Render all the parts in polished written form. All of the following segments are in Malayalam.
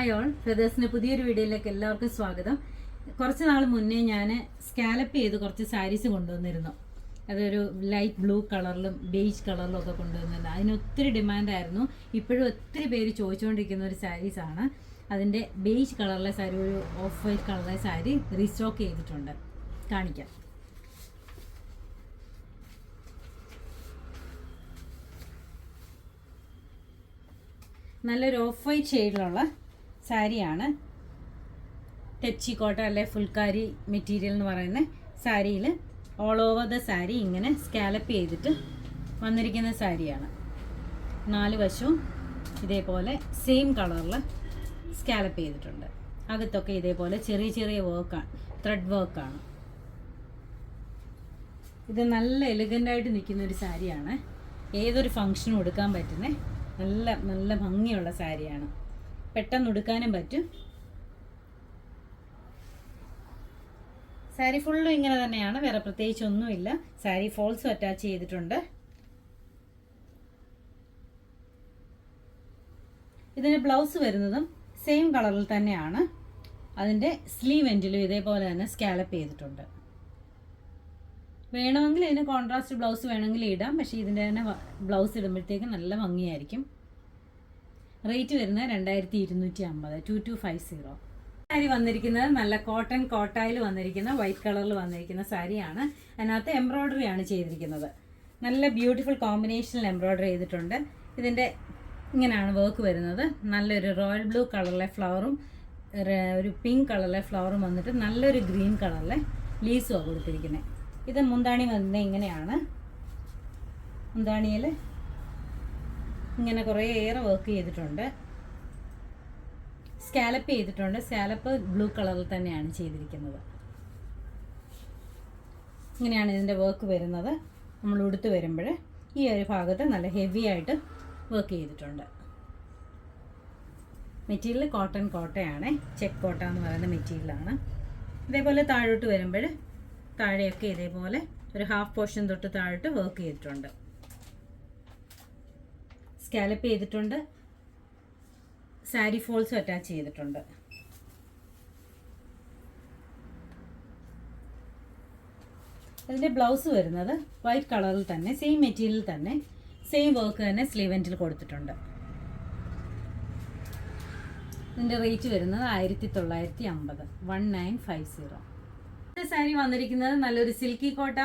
ഹായ് ഓൾ, ഫെദേഴ്സിൻ്റെ പുതിയൊരു വീഡിയോയിലേക്ക് എല്ലാവർക്കും സ്വാഗതം. കുറച്ച് നാൾ മുന്നേ ഞാൻ സ്കാലപ്പ് ചെയ്ത് കുറച്ച് സാരീസ് കൊണ്ടുവന്നിരുന്നു. അതൊരു ലൈറ്റ് ബ്ലൂ കളറിലും ബേജ് കളറിലും ഒക്കെ കൊണ്ടുവന്നിരുന്നു. അതിന് ഒത്തിരി ഡിമാൻഡായിരുന്നു. ഇപ്പോഴും ഒത്തിരി പേര് ചോദിച്ചുകൊണ്ടിരിക്കുന്ന ഒരു സാരീസാണ്. അതിൻ്റെ ബേജ് കളറിലെ സാരി, ഒരു ഓഫ് വൈറ്റ് കളറിലെ സാരി റീസ്റ്റോക്ക് ചെയ്തിട്ടുണ്ട്. കാണിക്കാം. നല്ലൊരു ഓഫ് വൈറ്റ് ഷെയ്ഡിലുള്ള സാരിയാണ്. തെച്ചി കോട്ട അല്ലെ ഫുൾക്കാരി മെറ്റീരിയൽ എന്ന് പറയുന്ന സാരിയിൽ ഓൾ ഓവർ ദ സാരി ഇങ്ങനെ സ്കാലപ്പ് ചെയ്തിട്ട് വന്നിരിക്കുന്ന സാരിയാണ്. 4 വശവും ഇതേപോലെ സെയിം കളറിൽ സ്കാലപ്പ് ചെയ്തിട്ടുണ്ട്. അകത്തൊക്കെ ഇതേപോലെ ചെറിയ ചെറിയ വർക്കാണ്, ത്രെഡ് വർക്കാണ്. ഇത് നല്ല എലിഗൻ്റായിട്ട് നിൽക്കുന്ന ഒരു സാരിയാണ്. ഏതൊരു ഫങ്ഷനും ഉടുക്കാൻ പറ്റുന്ന നല്ല നല്ല ഭംഗിയുള്ള സാരിയാണ്. പെട്ടെന്ന് ഉടുക്കാനും പറ്റും. സാരി ഫുള്ളും ഇങ്ങനെ തന്നെയാണ്, വേറെ പ്രത്യേകിച്ചൊന്നുമില്ല. സാരി ഫോൾസും അറ്റാച്ച് ചെയ്തിട്ടുണ്ട്. ഇതിന് ബ്ലൗസ് വരുന്നതും സെയിം കളറിൽ തന്നെയാണ്. അതിൻ്റെ സ്ലീവ് എൻഡിലും ഇതേപോലെ തന്നെ സ്കാലപ്പ് ചെയ്തിട്ടുണ്ട്. വേണമെങ്കിൽ ഇതിന് കോൺട്രാസ്റ്റ് ബ്ലൗസ് വേണമെങ്കിൽ ഇടാം, പക്ഷേ ഇതിൻ്റെ തന്നെ ബ്ലൗസ് ഇടുമ്പോഴത്തേക്ക് നല്ല ഭംഗിയായിരിക്കും. റേറ്റ് വരുന്നത് 2250, 2250. സാരി വന്നിരിക്കുന്നത് നല്ല കോട്ടൺ കോട്ടായിൽ വന്നിരിക്കുന്ന വൈറ്റ് കളറിൽ വന്നിരിക്കുന്ന സാരിയാണ്. അതിനകത്ത് എംബ്രോയ്ഡറി ആണ് ചെയ്തിരിക്കുന്നത്. നല്ല ബ്യൂട്ടിഫുൾ കോമ്പിനേഷനിൽ എംബ്രോയ്ഡറി ചെയ്തിട്ടുണ്ട്. ഇതിൻ്റെ ഇങ്ങനെയാണ് വർക്ക് വരുന്നത്. നല്ലൊരു റോയൽ ബ്ലൂ കളറിലെ ഫ്ലവറും ഒരു പിങ്ക് കളറിലെ ഫ്ലവറും വന്നിട്ട് നല്ലൊരു ഗ്രീൻ കളറിലെ ലീസുമാണ് കൊടുത്തിരിക്കുന്നത്. ഇത് മുന്താണി വന്നത് ഇങ്ങനെയാണ്. മുന്താണിയിൽ ഇങ്ങനെ കുറേയേറെ വർക്ക് ചെയ്തിട്ടുണ്ട്. സ്കാലപ്പ് ചെയ്തിട്ടുണ്ട്. സ്കാലപ്പ് ബ്ലൂ കളറിൽ തന്നെയാണ് ചെയ്തിരിക്കുന്നത്. ഇങ്ങനെയാണ് ഇതിൻ്റെ വർക്ക് വരുന്നത്. നമ്മൾ ഉടുത്ത് വരുമ്പോൾ ഈ ഒരു ഭാഗത്ത് നല്ല ഹെവി ആയിട്ട് വർക്ക് ചെയ്തിട്ടുണ്ട്. മെറ്റീരിയൽ കോട്ടൺ കോട്ടയാണ്, ചെക്ക് കോട്ട എന്ന് പറയുന്ന മെറ്റീരിയലാണ്. ഇതേപോലെ താഴോട്ട് വരുമ്പോൾ താഴെയൊക്കെ ഇതേപോലെ ഒരു ഹാഫ് പോർഷൻ തൊട്ട് താഴോട്ട് വർക്ക് ചെയ്തിട്ടുണ്ട്. സ്കാലപ്പ് ചെയ്തിട്ടുണ്ട്. സാരി ഫോൾസും അറ്റാച്ച് ചെയ്തിട്ടുണ്ട്. അതിൻ്റെ ബ്ലൗസ് വരുന്നത് വൈറ്റ് കളറിൽ തന്നെ, സെയിം മെറ്റീരിയൽ തന്നെ, സെയിം വർക്ക് തന്നെ സ്ലീവ് എൻഡിൽ കൊടുത്തിട്ടുണ്ട്. ഇതിൻ്റെ റേറ്റ് വരുന്നത് 1950, 1950. സാരി വന്നിരിക്കുന്നത് നല്ലൊരു സിൽക്കി കോട്ട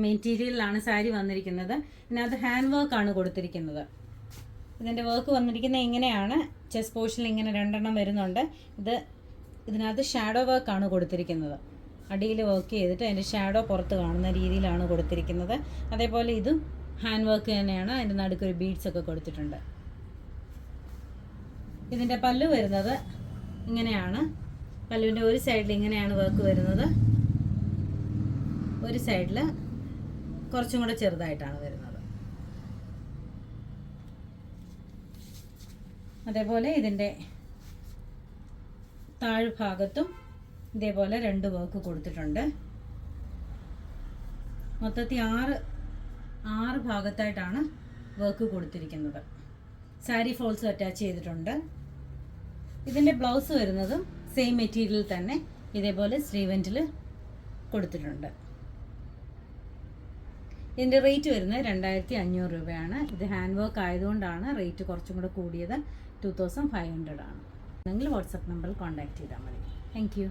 മെറ്റീരിയലിലാണ് സാരി വന്നിരിക്കുന്നത്. ഇതിനകത്ത് ഹാൻഡ് വർക്കാണ് കൊടുത്തിരിക്കുന്നത്. ഇതിൻ്റെ വർക്ക് വന്നിരിക്കുന്നത് ഇങ്ങനെയാണ്. ചെസ്റ്റ് പോർഷനിൽ ഇങ്ങനെ 2 എണ്ണം വരുന്നുണ്ട്. ഇതിനകത്ത് ഷാഡോ വർക്കാണ് കൊടുത്തിരിക്കുന്നത്. അടിയിൽ വർക്ക് ചെയ്തിട്ട് അതിൻ്റെ ഷാഡോ പുറത്ത് കാണുന്ന രീതിയിലാണ് കൊടുത്തിരിക്കുന്നത്. അതേപോലെ ഇതും ഹാൻഡ് വർക്ക് തന്നെയാണ്. അതിൻ്റെ നടുക്കൊരു ബീഡ്സ് ഒക്കെ കൊടുത്തിട്ടുണ്ട്. ഇതിൻ്റെ പല്ലു വരുന്നത് ഇങ്ങനെയാണ്. പല്ലുവിൻ്റെ ഒരു സൈഡിൽ ഇങ്ങനെയാണ് വർക്ക് വരുന്നത്. ഒരു സൈഡിൽ കുറച്ചും കൂടെ ചെറുതായിട്ടാണ് വരുന്നത്. അതേപോലെ ഇതിൻ്റെ താഴ്ഭാഗത്തും ഇതേപോലെ 2 വർക്ക് കൊടുത്തിട്ടുണ്ട്. മൊത്തത്തിൽ 6 ഭാഗത്തായിട്ടാണ് വർക്ക് കൊടുത്തിരിക്കുന്നത്. സാരി ഫോൾസും അറ്റാച്ച് ചെയ്തിട്ടുണ്ട്. ഇതിൻ്റെ ബ്ലൗസ് വരുന്നതും സെയിം മെറ്റീരിയൽ തന്നെ ഇതേപോലെ സ്ലീവ് എൻഡിൽ കൊടുത്തിട്ടുണ്ട്. ഇതിൻ്റെ റേറ്റ് വരുന്നത് 2500 രൂപയാണ്. ഇത് ഹാൻഡ് വർക്ക് ആയതുകൊണ്ടാണ് റേറ്റ് കുറച്ചും കൂടെ കൂടിയത്. 2500 ആണ്. നിങ്ങൾ വാട്സപ്പ് നമ്പറിൽ കോൺടാക്ട് ചെയ്താൽ മതി. Thank you.